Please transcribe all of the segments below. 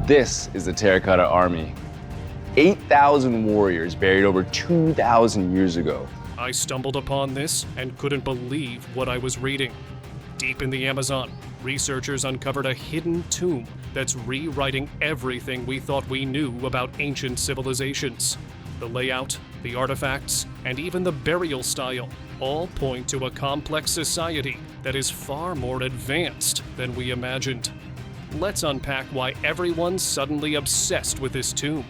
This is the Terracotta Army. 8,000 warriors buried over 2,000 years ago. I stumbled upon this and couldn't believe what I was reading. Deep in the Amazon, researchers uncovered a hidden tomb that's rewriting everything we thought we knew about ancient civilizations. The layout, the artifacts, and even the burial style all point to a complex society that is far more advanced than we imagined. Let's unpack why everyone's suddenly obsessed with this tomb.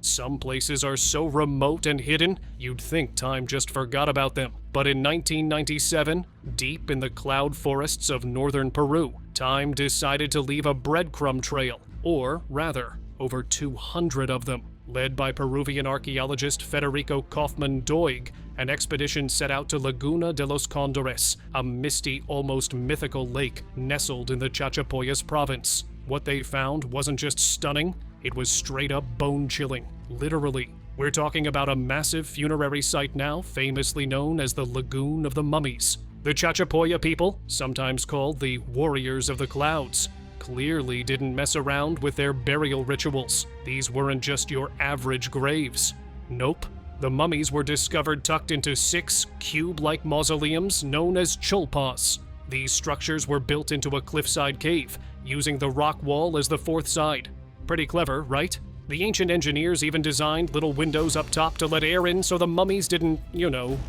Some places are so remote and hidden, you'd think time just forgot about them. But in 1997, deep in the cloud forests of northern Peru, time decided to leave a breadcrumb trail, or rather, over 200 of them. Led by Peruvian archaeologist Federico Kaufmann Doig, an expedition set out to Laguna de los Condores, a misty, almost mythical lake nestled in the Chachapoyas province. What they found wasn't just stunning, it was straight up bone-chilling, literally. We're talking about a massive funerary site now famously known as the Lagoon of the Mummies. The Chachapoya people, sometimes called the Warriors of the Clouds, clearly didn't mess around with their burial rituals. These weren't just your average graves. Nope. The mummies were discovered tucked into 6 cube-like mausoleums known as cholpas. These structures were built into a cliffside cave, using the rock wall as the fourth side. Pretty clever, right? The ancient engineers even designed little windows up top to let air in so the mummies didn't,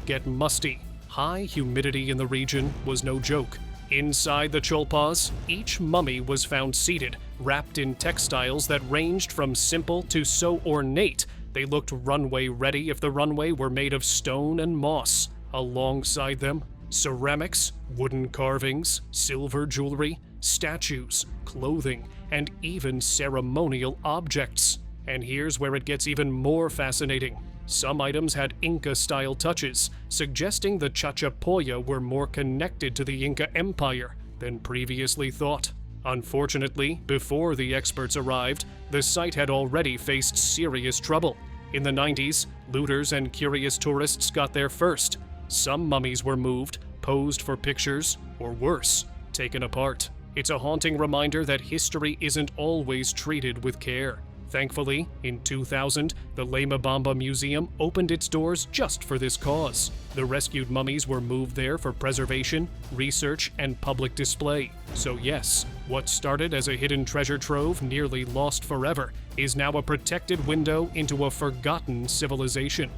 get musty. High humidity in the region was no joke. Inside the cholpas, each mummy was found seated, wrapped in textiles that ranged from simple to so ornate they looked runway ready if the runway were made of stone and moss. Alongside them, ceramics, wooden carvings, silver jewelry, statues, clothing, and even ceremonial objects. And here's where it gets even more fascinating. Some items had Inca-style touches, suggesting the Chachapoya were more connected to the Inca Empire than previously thought. Unfortunately, before the experts arrived, the site had already faced serious trouble. In the 90s, looters and curious tourists got there first. Some mummies were moved, posed for pictures, or worse, taken apart. It's a haunting reminder that history isn't always treated with care. Thankfully, in 2000, the Lema Bamba Museum opened its doors just for this cause. The rescued mummies were moved there for preservation, research, and public display. So yes, what started as a hidden treasure trove nearly lost forever is now a protected window into a forgotten civilization.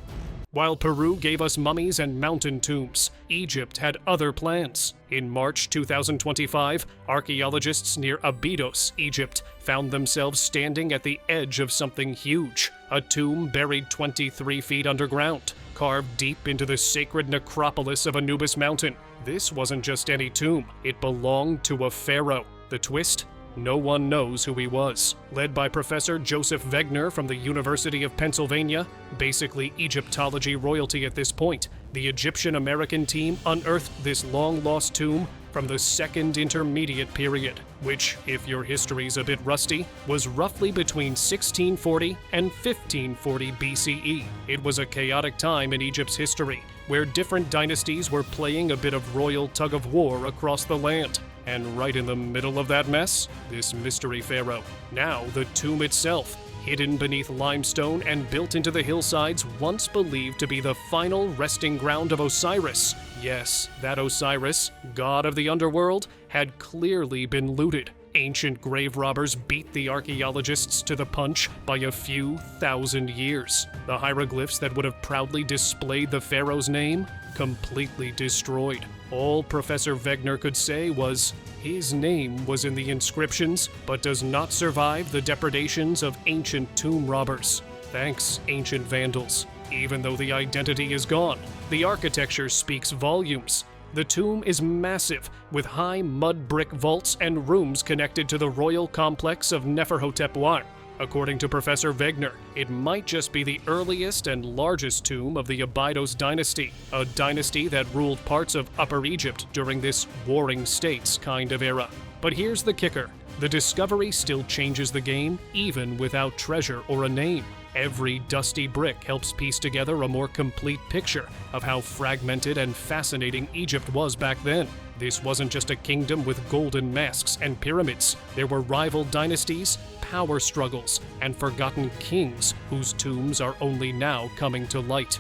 While Peru gave us mummies and mountain tombs, Egypt had other plans. In March 2025, archaeologists near Abydos, Egypt, found themselves standing at the edge of something huge, a tomb buried 23 feet underground, carved deep into the sacred necropolis of Anubis Mountain. This wasn't just any tomb, it belonged to a pharaoh. The twist? No one knows who he was. Led by Professor Joseph Wegner from the University of Pennsylvania, basically Egyptology royalty at this point, the Egyptian-American team unearthed this long-lost tomb from the Second Intermediate Period, which, if your history's a bit rusty, was roughly between 1640 and 1540 BCE. It was a chaotic time in Egypt's history, where different dynasties were playing a bit of royal tug-of-war across the land. And right in the middle of that mess, this mystery pharaoh. Now, the tomb itself, hidden beneath limestone and built into the hillsides, once believed to be the final resting ground of Osiris. Yes, that Osiris, god of the underworld, had clearly been looted. Ancient grave robbers beat the archaeologists to the punch by a few thousand years. The hieroglyphs that would have proudly displayed the pharaoh's name, completely destroyed. All Professor Wegner could say was, his name was in the inscriptions, but does not survive the depredations of ancient tomb robbers. Thanks, ancient Vandals. Even though the identity is gone, the architecture speaks volumes. The tomb is massive, with high mud brick vaults and rooms connected to the royal complex of Neferhotep I. According to Professor Wegner, it might just be the earliest and largest tomb of the Abydos dynasty, a dynasty that ruled parts of Upper Egypt during this warring states kind of era. But here's the kicker. The discovery still changes the game, even without treasure or a name. Every dusty brick helps piece together a more complete picture of how fragmented and fascinating Egypt was back then. This wasn't just a kingdom with golden masks and pyramids. There were rival dynasties, power struggles, and forgotten kings whose tombs are only now coming to light.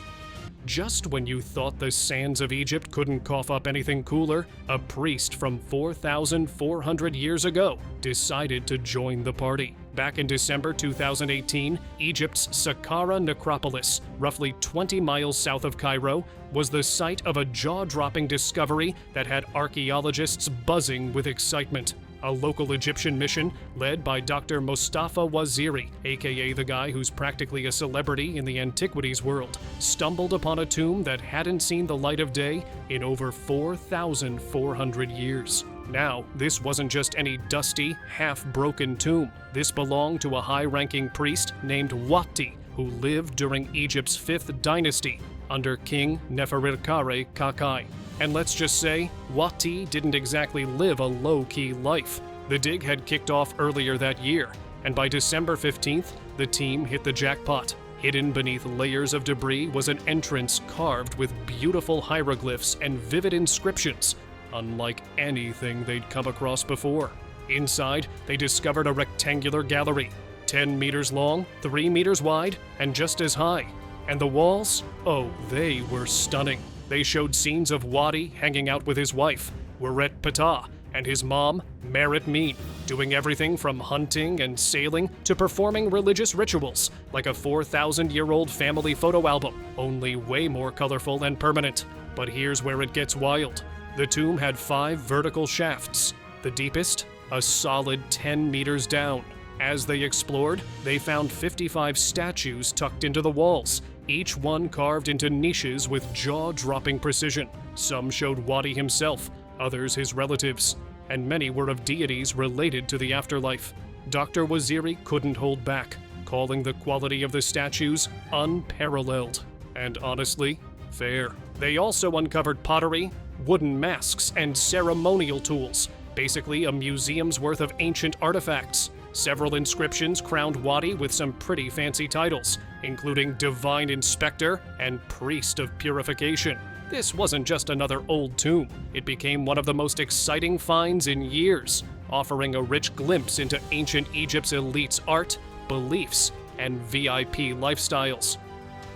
Just when you thought the sands of Egypt couldn't cough up anything cooler, a priest from 4,400 years ago decided to join the party. Back in December 2018, Egypt's Saqqara necropolis, roughly 20 miles south of Cairo, was the site of a jaw-dropping discovery that had archaeologists buzzing with excitement. A local Egyptian mission, led by Dr. Mustafa Waziri, aka the guy who's practically a celebrity in the antiquities world, stumbled upon a tomb that hadn't seen the light of day in over 4,400 years. Now, this wasn't just any dusty, half-broken tomb. This belonged to a high-ranking priest named Wati, who lived during Egypt's 5th dynasty under King Nefertari Kakai. And let's just say, Wati didn't exactly live a low-key life. The dig had kicked off earlier that year, and by December 15th, the team hit the jackpot. Hidden beneath layers of debris was an entrance carved with beautiful hieroglyphs and vivid inscriptions, unlike anything they'd come across before. Inside, they discovered a rectangular gallery, 10 meters long, 3 meters wide, and just as high. And the walls? Oh, they were stunning. They showed scenes of Wadi hanging out with his wife, Weret Ptah, and his mom, Merit Meen, doing everything from hunting and sailing to performing religious rituals, like a 4,000-year-old family photo album, only way more colorful and permanent. But here's where it gets wild. The tomb had 5 vertical shafts, the deepest, a solid 10 meters down. As they explored, they found 55 statues tucked into the walls, each one carved into niches with jaw-dropping precision. Some showed Wadi himself, others his relatives, and many were of deities related to the afterlife. Dr. Waziri couldn't hold back, calling the quality of the statues unparalleled. And honestly, fair. They also uncovered pottery, wooden masks, and ceremonial tools, basically a museum's worth of ancient artifacts. Several inscriptions crowned Wadi with some pretty fancy titles, including Divine Inspector and Priest of Purification. This wasn't just another old tomb. It became one of the most exciting finds in years, offering a rich glimpse into ancient Egypt's elites' art, beliefs, and VIP lifestyles.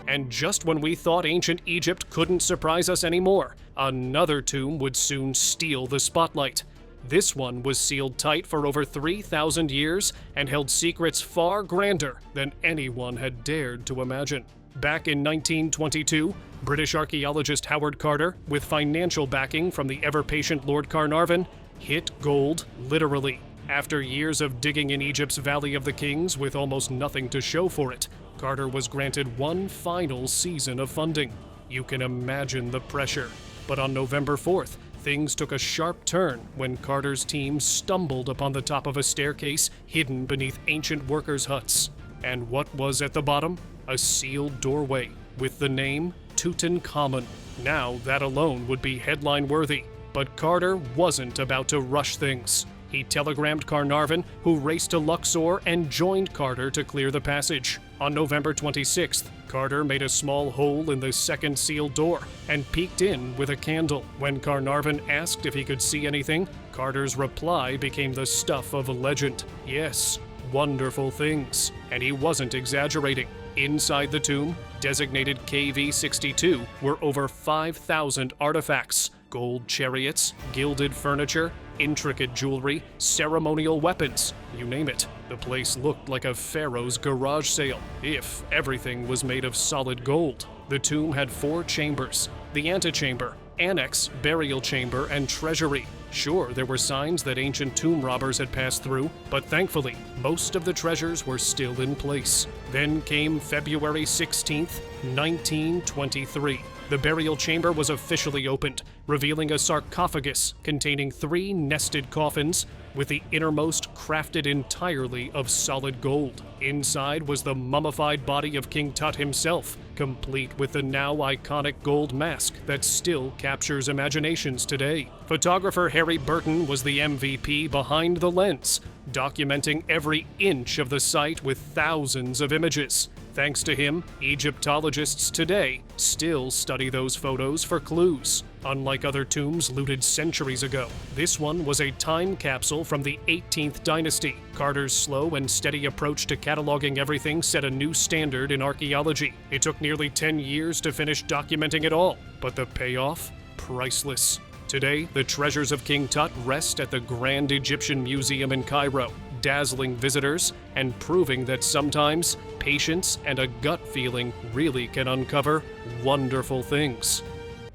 And just when we thought ancient Egypt couldn't surprise us anymore, another tomb would soon steal the spotlight. This one was sealed tight for over 3,000 years and held secrets far grander than anyone had dared to imagine. Back in 1922, British archaeologist Howard Carter, with financial backing from the ever-patient Lord Carnarvon, hit gold literally. After years of digging in Egypt's Valley of the Kings with almost nothing to show for it, Carter was granted one final season of funding. You can imagine the pressure. But on November 4th, things took a sharp turn when Carter's team stumbled upon the top of a staircase hidden beneath ancient workers' huts. And what was at the bottom? A sealed doorway with the name Tutankhamun. Now, that alone would be headline-worthy. But Carter wasn't about to rush things. He telegrammed Carnarvon, who raced to Luxor and joined Carter to clear the passage. On November 26th, Carter made a small hole in the second sealed door and peeked in with a candle. When Carnarvon asked if he could see anything, Carter's reply became the stuff of legend. Yes, wonderful things. And he wasn't exaggerating. Inside the tomb, designated KV-62, were over 5,000 artifacts. Gold chariots, gilded furniture, intricate jewelry, ceremonial weapons, you name it. The place looked like a pharaoh's garage sale, if everything was made of solid gold. The tomb had 4 chambers: the antechamber, annex, burial chamber, and treasury. Sure, there were signs that ancient tomb robbers had passed through, but thankfully, most of the treasures were still in place. Then came February 16th, 1923. The burial chamber was officially opened, revealing a sarcophagus containing 3 nested coffins, with the innermost crafted entirely of solid gold. Inside was the mummified body of King Tut himself, complete with the now iconic gold mask that still captures imaginations today. Photographer Harry Burton was the MVP behind the lens, documenting every inch of the site with thousands of images. Thanks to him, Egyptologists today still study those photos for clues. Unlike other tombs looted centuries ago, this one was a time capsule from the 18th dynasty. Carter's slow and steady approach to cataloging everything set a new standard in archaeology. It took nearly 10 years to finish documenting it all, but the payoff? Priceless. Today, the treasures of King Tut rest at the Grand Egyptian Museum in Cairo, dazzling visitors and proving that sometimes patience and a gut feeling really can uncover wonderful things.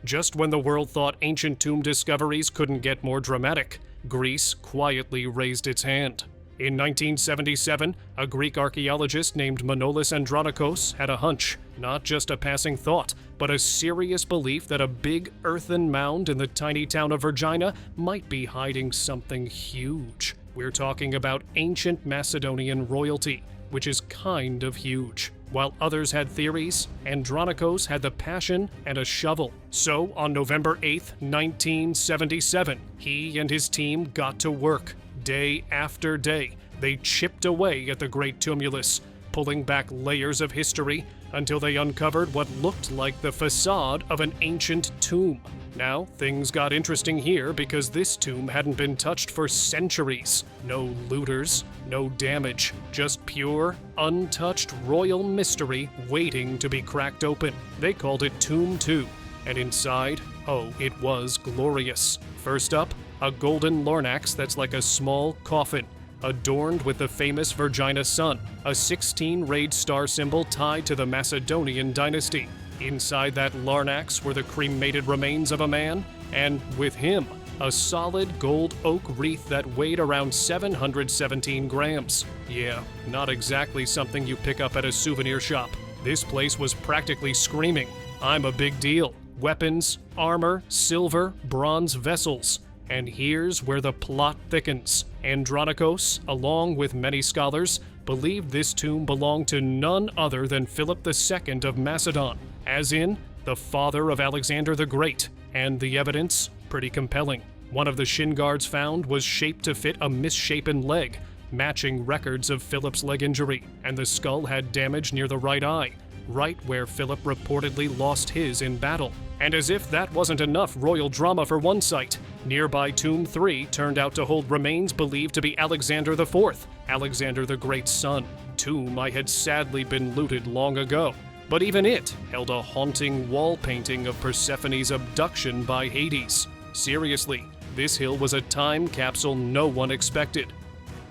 Just when the world thought ancient tomb discoveries couldn't get more dramatic, Greece quietly raised its hand. In 1977, a Greek archaeologist named Manolis Andronikos had a hunch, not just a passing thought, but a serious belief that a big earthen mound in the tiny town of Vergina might be hiding something huge. We're talking about ancient Macedonian royalty, which is kind of huge. While others had theories, Andronikos had the passion and a shovel. So, on November 8, 1977, he and his team got to work. Day after day, they chipped away at the Great Tumulus, pulling back layers of history until they uncovered what looked like the facade of an ancient tomb. Now, things got interesting here because this tomb hadn't been touched for centuries. No looters, no damage, just pure, untouched royal mystery waiting to be cracked open. They called it Tomb 2, and inside, oh, it was glorious. First up, a golden lornax that's like a small coffin, adorned with the famous Vergina sun, a 16-rayed star symbol tied to the Macedonian dynasty. Inside that larnax were the cremated remains of a man, and with him, a solid gold oak wreath that weighed around 717 grams. Yeah, not exactly something you pick up at a souvenir shop. This place was practically screaming, "I'm a big deal." Weapons, armor, silver, bronze vessels. And here's where the plot thickens. Andronikos, along with many scholars, believed this tomb belonged to none other than Philip II of Macedon, as in, the father of Alexander the Great, and the evidence, pretty compelling. One of the shin guards found was shaped to fit a misshapen leg, matching records of Philip's leg injury, and the skull had damage near the right eye, right where Philip reportedly lost his in battle. And as if that wasn't enough royal drama for one site, nearby Tomb 3 turned out to hold remains believed to be Alexander IV, Alexander the Great's son. Tomb I had sadly been looted long ago. But even it held a haunting wall painting of Persephone's abduction by Hades. Seriously, this hill was a time capsule no one expected.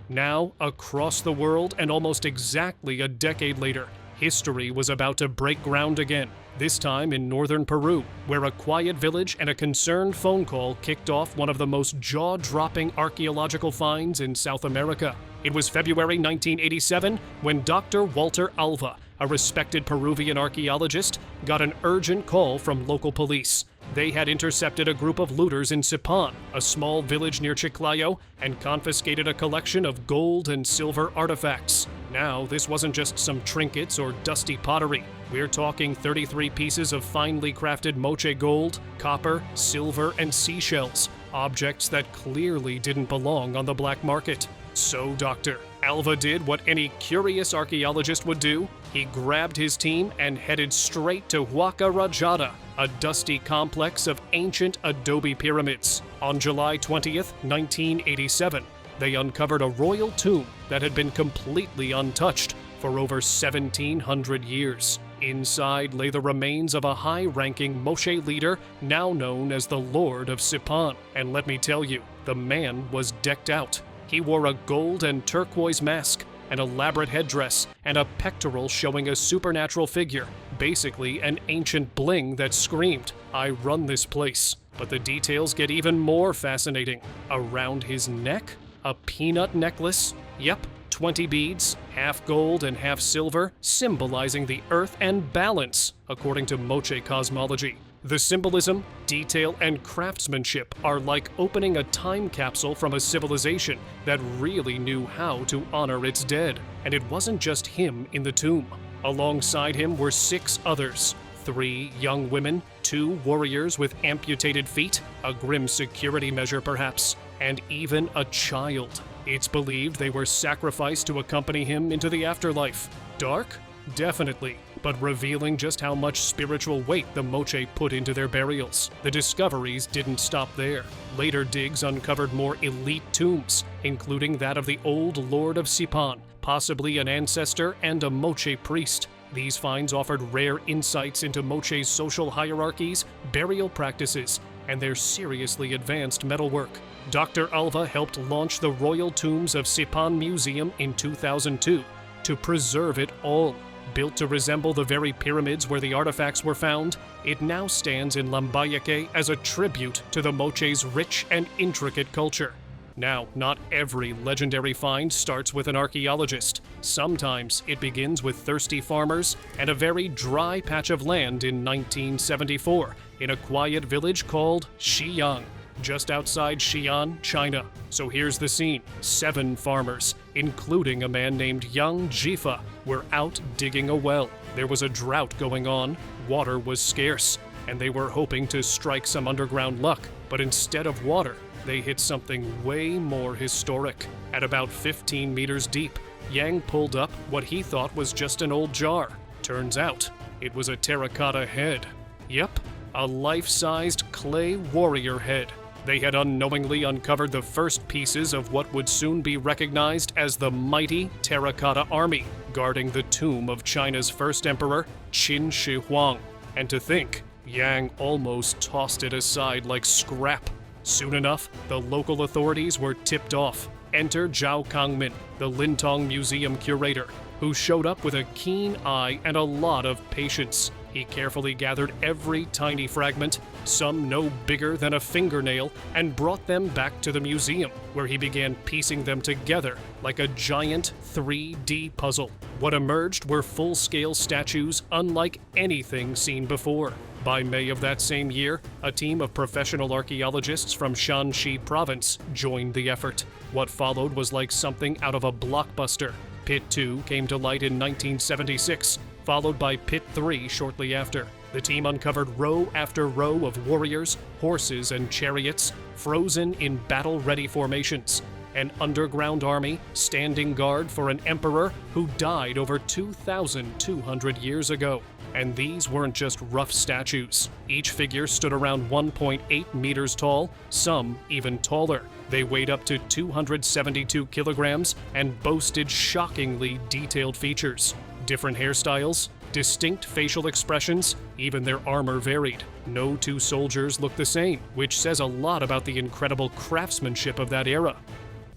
Now, across the world and almost exactly a decade later, history was about to break ground again, this time in northern Peru, where a quiet village and a concerned phone call kicked off one of the most jaw-dropping archaeological finds in South America. It was February 1987 when Dr. Walter Alva, a respected Peruvian archaeologist, got an urgent call from local police. They had intercepted a group of looters in Sipan, a small village near Chiclayo, and confiscated a collection of gold and silver artifacts. Now, this wasn't just some trinkets or dusty pottery. We're talking 33 pieces of finely crafted moche gold, copper, silver, and seashells, objects that clearly didn't belong on the black market. So Dr. Alva did what any curious archaeologist would do. He grabbed his team and headed straight to Huaca Rajada, a dusty complex of ancient adobe pyramids. On July 20th, 1987, they uncovered a royal tomb that had been completely untouched for over 1,700 years. Inside lay the remains of a high-ranking Moshe leader now known as the Lord of Sipan. And let me tell you, the man was decked out. He wore a gold and turquoise mask, an elaborate headdress, and a pectoral showing a supernatural figure, basically an ancient bling that screamed, "I run this place." But the details get even more fascinating. Around his neck, a peanut necklace. Yep, 20 beads, half gold and half silver, symbolizing the earth and balance, according to Moche cosmology. The symbolism, detail, and craftsmanship are like opening a time capsule from a civilization that really knew how to honor its dead. And it wasn't just him in the tomb. Alongside him were 6 others, 3 young women, 2 warriors with amputated feet, a grim security measure perhaps, and even a child. It's believed they were sacrificed to accompany him into the afterlife. Dark? Definitely, but revealing just how much spiritual weight the Moche put into their burials. The discoveries didn't stop there. Later digs uncovered more elite tombs, including that of the old Lord of Sipan, possibly an ancestor and a Moche priest. These finds offered rare insights into Moche's social hierarchies, burial practices, and their seriously advanced metalwork. Dr. Alva helped launch the Royal Tombs of Sipan Museum in 2002 to preserve it all. Built to resemble the very pyramids where the artifacts were found, it now stands in Lambayeque as a tribute to the Moche's rich and intricate culture. Now, not every legendary find starts with an archaeologist. Sometimes it begins with thirsty farmers and a very dry patch of land in 1974 in a quiet village called Xiyang, just outside Xi'an, China. So here's the scene. 7 farmers, including a man named Yang Jifa, were out digging a well. There was a drought going on, water was scarce, and they were hoping to strike some underground luck. But instead of water, they hit something way more historic. At about 15 meters deep, Yang pulled up what he thought was just an old jar. Turns out, it was a terracotta head. Yep, a life-sized clay warrior head. They had unknowingly uncovered the first pieces of what would soon be recognized as the mighty Terracotta Army, guarding the tomb of China's first emperor, Qin Shi Huang. And to think, Yang almost tossed it aside like scrap. Soon enough, the local authorities were tipped off. Enter Zhao Kangmin, the Lintong Museum curator, who showed up with a keen eye and a lot of patience. He carefully gathered every tiny fragment, some no bigger than a fingernail, and brought them back to the museum, where he began piecing them together like a giant 3D puzzle. What emerged were full-scale statues unlike anything seen before. By May of that same year, a team of professional archaeologists from Shanxi province joined the effort. What followed was like something out of a blockbuster. Pit 2 came to light in 1976, followed by Pit 3 shortly after. The team uncovered row after row of warriors, horses, and chariots frozen in battle-ready formations. An underground army standing guard for an emperor who died over 2,200 years ago. And these weren't just rough statues. Each figure stood around 1.8 meters tall, some even taller. They weighed up to 272 kilograms and boasted shockingly detailed features. Different hairstyles, distinct facial expressions, even their armor varied. No two soldiers looked the same, which says a lot about the incredible craftsmanship of that era.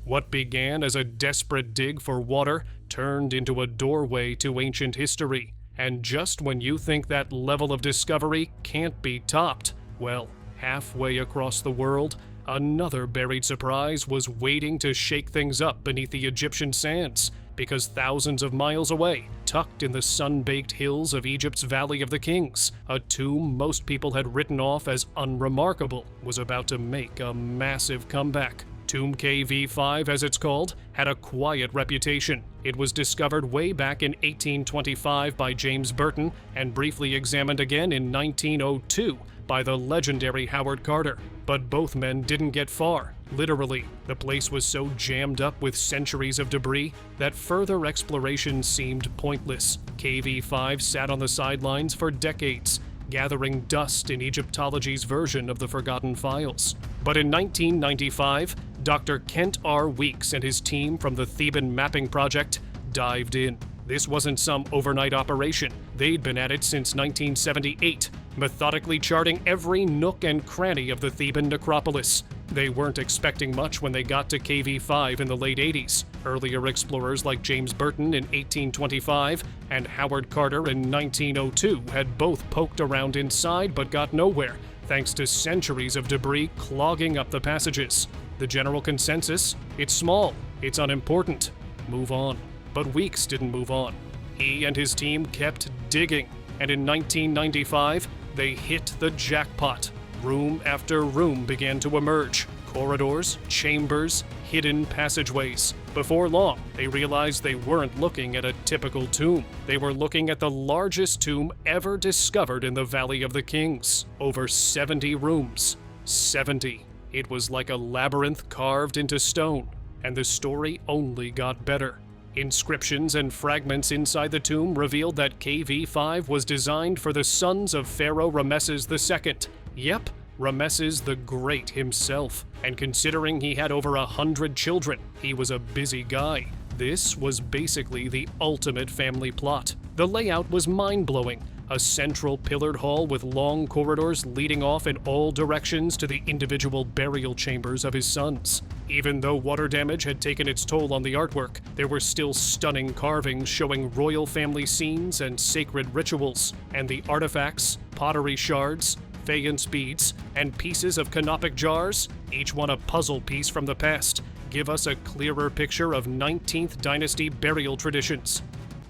What began as a desperate dig for water turned into a doorway to ancient history. And just when you think that level of discovery can't be topped, well, halfway across the world, another buried surprise was waiting to shake things up beneath the Egyptian sands, because thousands of miles away, tucked in the sun-baked hills of Egypt's Valley of the Kings, a tomb most people had written off as unremarkable was about to make a massive comeback. Tomb KV5, as it's called, had a quiet reputation. It was discovered way back in 1825 by James Burton and briefly examined again in 1902 by the legendary Howard Carter. But both men didn't get far. Literally, the place was so jammed up with centuries of debris that further exploration seemed pointless. KV5 sat on the sidelines for decades, gathering dust in Egyptology's version of the Forgotten Files. But in 1995, Dr. Kent R. Weeks and his team from the Theban Mapping Project dived in. This wasn't some overnight operation. They'd been at it since 1978, methodically charting every nook and cranny of the Theban necropolis. They weren't expecting much when they got to KV5 in the late 80s. Earlier explorers like James Burton in 1825 and Howard Carter in 1902 had both poked around inside but got nowhere, thanks to centuries of debris clogging up the passages. The general consensus? It's small, it's unimportant. Move on. But Weeks didn't move on. He and his team kept digging, and in 1995, they hit the jackpot. Room after room began to emerge. Corridors, chambers, hidden passageways. Before long, they realized they weren't looking at a typical tomb. They were looking at the largest tomb ever discovered in the Valley of the Kings. Over 70 rooms. 70. It was like a labyrinth carved into stone, and the story only got better. Inscriptions and fragments inside the tomb revealed that KV-5 was designed for the sons of Pharaoh Ramesses II. Yep, Ramesses the Great himself. And considering he had over 100 children, he was a busy guy. This was basically the ultimate family plot. The layout was mind-blowing. A central pillared hall with long corridors leading off in all directions to the individual burial chambers of his sons. Even though water damage had taken its toll on the artwork, there were still stunning carvings showing royal family scenes and sacred rituals, and the artifacts, pottery shards, faience beads, and pieces of canopic jars, each one a puzzle piece from the past, give us a clearer picture of 19th dynasty burial traditions.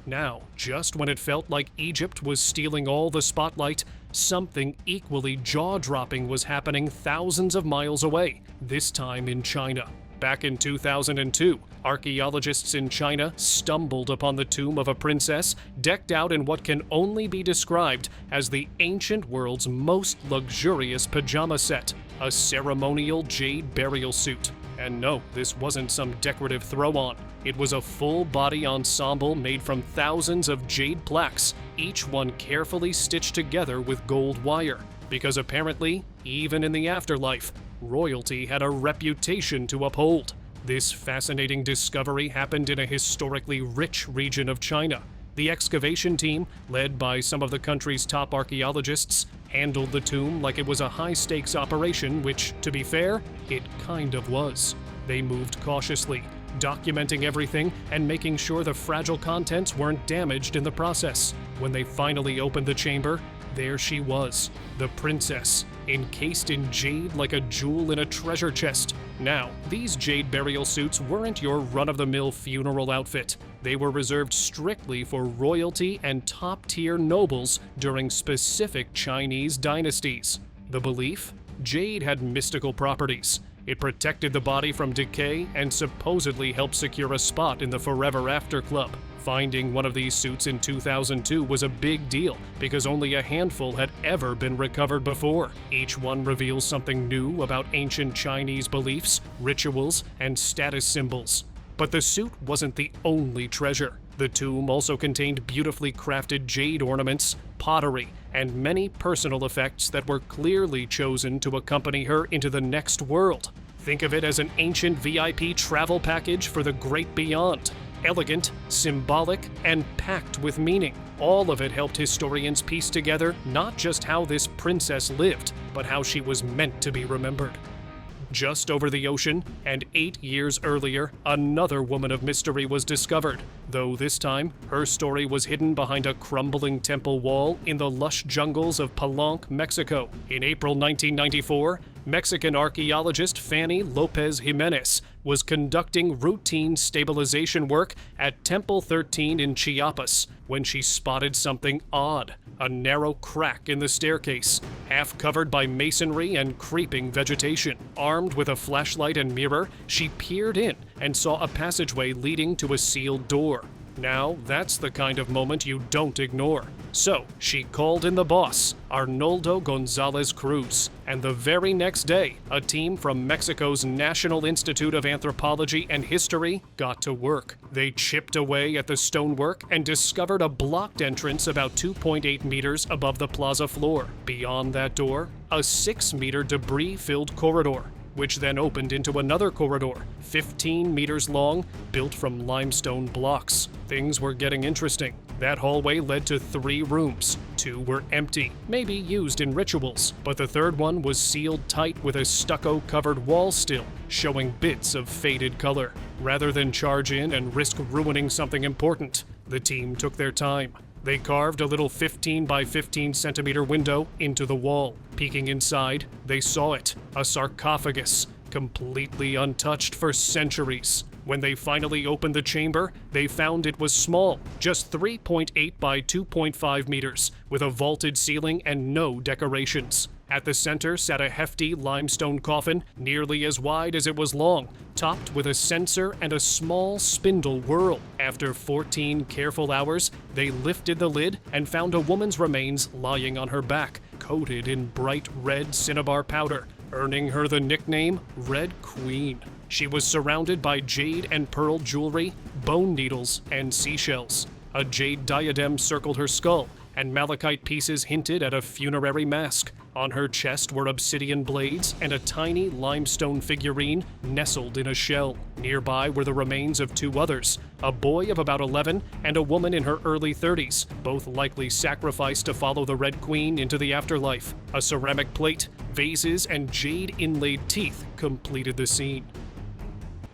Now, just when it felt like Egypt was stealing all the spotlight, something equally jaw-dropping was happening thousands of miles away, this time in China. Back in 2002, archaeologists in China stumbled upon the tomb of a princess decked out in what can only be described as the ancient world's most luxurious pajama set, a ceremonial jade burial suit. And no, this wasn't some decorative throw-on. It was a full-body ensemble made from thousands of jade plaques, each one carefully stitched together with gold wire. Because apparently, even in the afterlife, royalty had a reputation to uphold. This fascinating discovery happened in a historically rich region of China. The excavation team, led by some of the country's top archaeologists, handled the tomb like it was a high-stakes operation, which, to be fair, it kind of was. They moved cautiously, documenting everything and making sure the fragile contents weren't damaged in the process. When they finally opened the chamber, there she was, the princess, encased in jade like a jewel in a treasure chest. Now, these jade burial suits weren't your run-of-the-mill funeral outfit. They were reserved strictly for royalty and top-tier nobles during specific Chinese dynasties. The belief? Jade had mystical properties. It protected the body from decay and supposedly helped secure a spot in the Forever After Club. Finding one of these suits in 2002 was a big deal because only a handful had ever been recovered before. Each one reveals something new about ancient Chinese beliefs, rituals, and status symbols. But the suit wasn't the only treasure. The tomb also contained beautifully crafted jade ornaments, pottery, and many personal effects that were clearly chosen to accompany her into the next world. Think of it as an ancient VIP travel package for the great beyond. Elegant, symbolic, and packed with meaning. All of it helped historians piece together not just how this princess lived, but how she was meant to be remembered. Just over the ocean, and 8 years earlier, another woman of mystery was discovered, though this time, her story was hidden behind a crumbling temple wall in the lush jungles of Palenque, Mexico. In April 1994, Mexican archaeologist Fanny Lopez Jimenez was conducting routine stabilization work at Temple 13 in Chiapas when she spotted something odd, a narrow crack in the staircase, half covered by masonry and creeping vegetation. Armed with a flashlight and mirror, she peered in and saw a passageway leading to a sealed door. Now, that's the kind of moment you don't ignore. So, she called in the boss, Arnoldo Gonzalez Cruz, and the very next day, a team from Mexico's National Institute of Anthropology and History got to work. They chipped away at the stonework and discovered a blocked entrance about 2.8 meters above the plaza floor. Beyond that door, a 6-meter debris-filled corridor, which then opened into another corridor, 15 meters long, built from limestone blocks. Things were getting interesting. That hallway led to 3 rooms. 2 were empty, maybe used in rituals, but the third one was sealed tight with a stucco-covered wall still, showing bits of faded color. Rather than charge in and risk ruining something important, the team took their time. They carved a little 15 by 15 centimeter window into the wall. Peeking inside, they saw it, a sarcophagus, completely untouched for centuries. When they finally opened the chamber, they found it was small, just 3.8 by 2.5 meters, with a vaulted ceiling and no decorations. At the center sat a hefty limestone coffin, nearly as wide as it was long, topped with a censer and a small spindle whorl. After 14 careful hours, they lifted the lid and found a woman's remains lying on her back, coated in bright red cinnabar powder, earning her the nickname Red Queen. She was surrounded by jade and pearl jewelry, bone needles, and seashells. A jade diadem circled her skull, and malachite pieces hinted at a funerary mask. On her chest were obsidian blades and a tiny limestone figurine nestled in a shell. Nearby were the remains of two others, a boy of about 11 and a woman in her early 30s, both likely sacrificed to follow the Red Queen into the afterlife. A ceramic plate, vases, and jade-inlaid teeth completed the scene.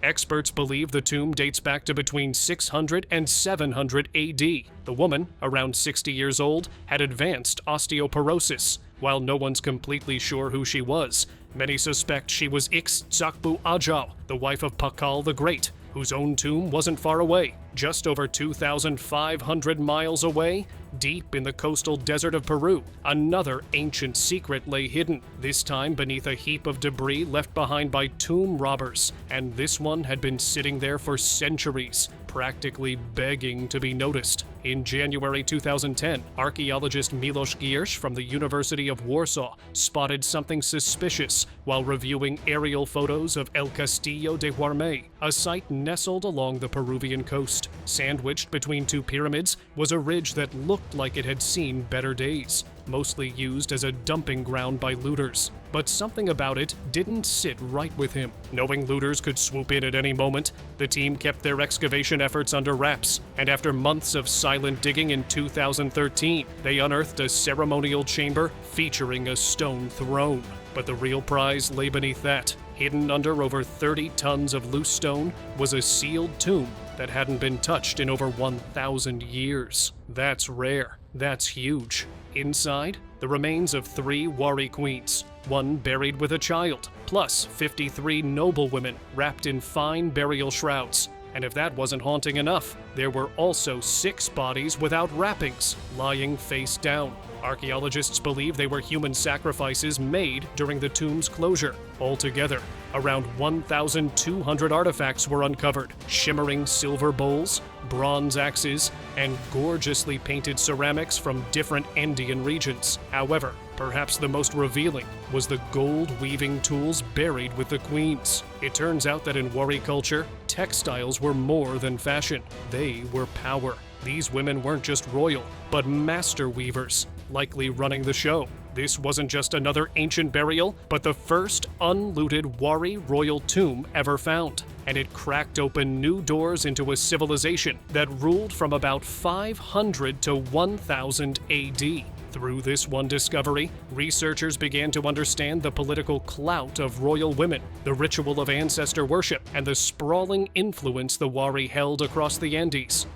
Experts believe the tomb dates back to between 600 and 700 AD. The woman, around 60 years old, had advanced osteoporosis. While no one's completely sure who she was, many suspect she was Ixtaczoqueh Ajau, the wife of Pakal the Great, whose own tomb wasn't far away, just over 2,500 miles away, deep in the coastal desert of Peru. Another ancient secret lay hidden, this time beneath a heap of debris left behind by tomb robbers, and this one had been sitting there for centuries, practically begging to be noticed. In January 2010, archaeologist Miloš Giersch from the University of Warsaw spotted something suspicious while reviewing aerial photos of El Castillo de Huarmey, a site nestled along the Peruvian coast. Sandwiched between two pyramids was a ridge that looked like it had seen better days, mostly used as a dumping ground by looters. But something about it didn't sit right with him. Knowing looters could swoop in at any moment, the team kept their excavation efforts under wraps, and after months of silent digging in 2013, they unearthed a ceremonial chamber featuring a stone throne. But the real prize lay beneath that. Hidden under over 30 tons of loose stone was a sealed tomb that hadn't been touched in over 1,000 years. That's rare. That's huge. Inside, the remains of 3 Wari queens, one buried with a child, plus 53 noblewomen wrapped in fine burial shrouds. And if that wasn't haunting enough, there were also 6 bodies without wrappings, lying face down. Archaeologists believe they were human sacrifices made during the tomb's closure. Altogether, around 1,200 artifacts were uncovered, shimmering silver bowls, bronze axes, and gorgeously painted ceramics from different Andean regions. However, perhaps the most revealing was the gold weaving tools buried with the queens. It turns out that in Wari culture, textiles were more than fashion. They were power. These women weren't just royal, but master weavers, likely running the show. This wasn't just another ancient burial, but the first unlooted Wari royal tomb ever found. And it cracked open new doors into a civilization that ruled from about 500 to 1000 AD. Through this one discovery, researchers began to understand the political clout of royal women, the ritual of ancestor worship, and the sprawling influence the Wari held across the Andes.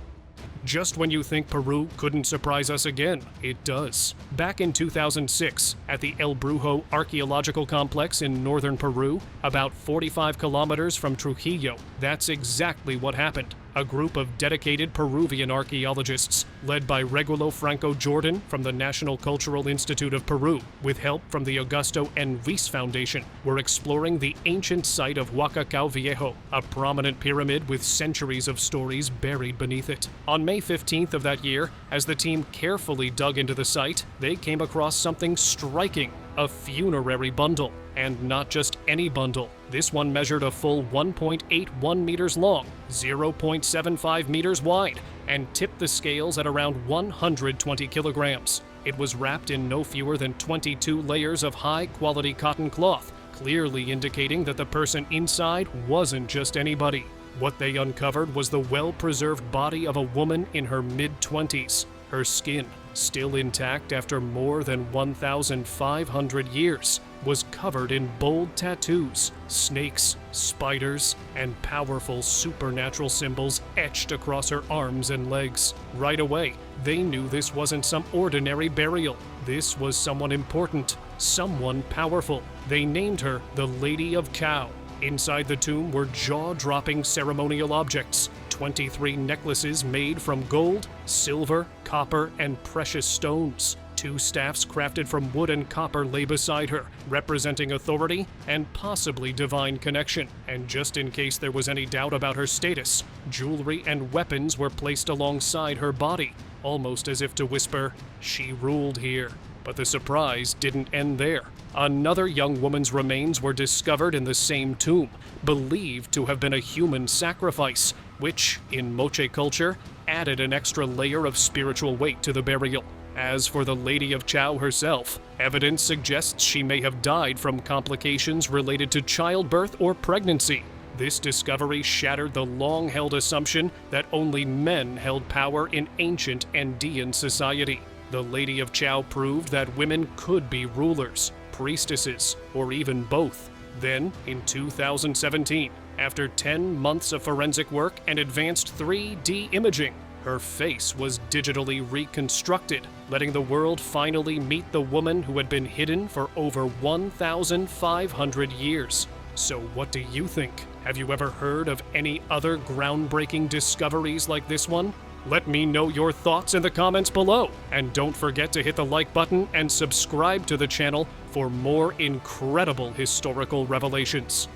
Just when you think Peru couldn't surprise us again, it does. Back in 2006, at the El Brujo Archaeological Complex in northern Peru, about 45 kilometers from Trujillo, that's exactly what happened. A group of dedicated Peruvian archaeologists, led by Regulo Franco Jordan from the National Cultural Institute of Peru, with help from the Augusto N. Weiss Foundation, were exploring the ancient site of Huacacao Viejo, a prominent pyramid with centuries of stories buried beneath it. On May 15th of that year, as the team carefully dug into the site, they came across something striking: a funerary bundle. And not just any bundle. This one measured a full 1.81 meters long, 0.75 meters wide, and tipped the scales at around 120 kilograms. It was wrapped in no fewer than 22 layers of high-quality cotton cloth, clearly indicating that the person inside wasn't just anybody. What they uncovered was the well-preserved body of a woman in her mid-20s. Her skin, still intact after more than 1,500 years, was covered in bold tattoos, snakes, spiders, and powerful supernatural symbols etched across her arms and legs. Right away, they knew this wasn't some ordinary burial. This was someone important, someone powerful. They named her the Lady of Kao. Inside the tomb were jaw-dropping ceremonial objects, 23 necklaces made from gold, silver, copper, and precious stones. 2 staffs crafted from wood and copper lay beside her, representing authority and possibly divine connection. And just in case there was any doubt about her status, jewelry and weapons were placed alongside her body, almost as if to whisper, "She ruled here." But the surprise didn't end there. Another young woman's remains were discovered in the same tomb, believed to have been a human sacrifice. which, in Moche culture, added an extra layer of spiritual weight to the burial. As for the Lady of Chao herself, evidence suggests she may have died from complications related to childbirth or pregnancy. This discovery shattered the long-held assumption that only men held power in ancient Andean society. The Lady of Chao proved that women could be rulers, priestesses, or even both. Then, in 2017, after 10 months of forensic work and advanced 3D imaging, her face was digitally reconstructed, letting the world finally meet the woman who had been hidden for over 1,500 years. So what do you think? Have you ever heard of any other groundbreaking discoveries like this one? Let me know your thoughts in the comments below, and don't forget to hit the like button and subscribe to the channel for more incredible historical revelations.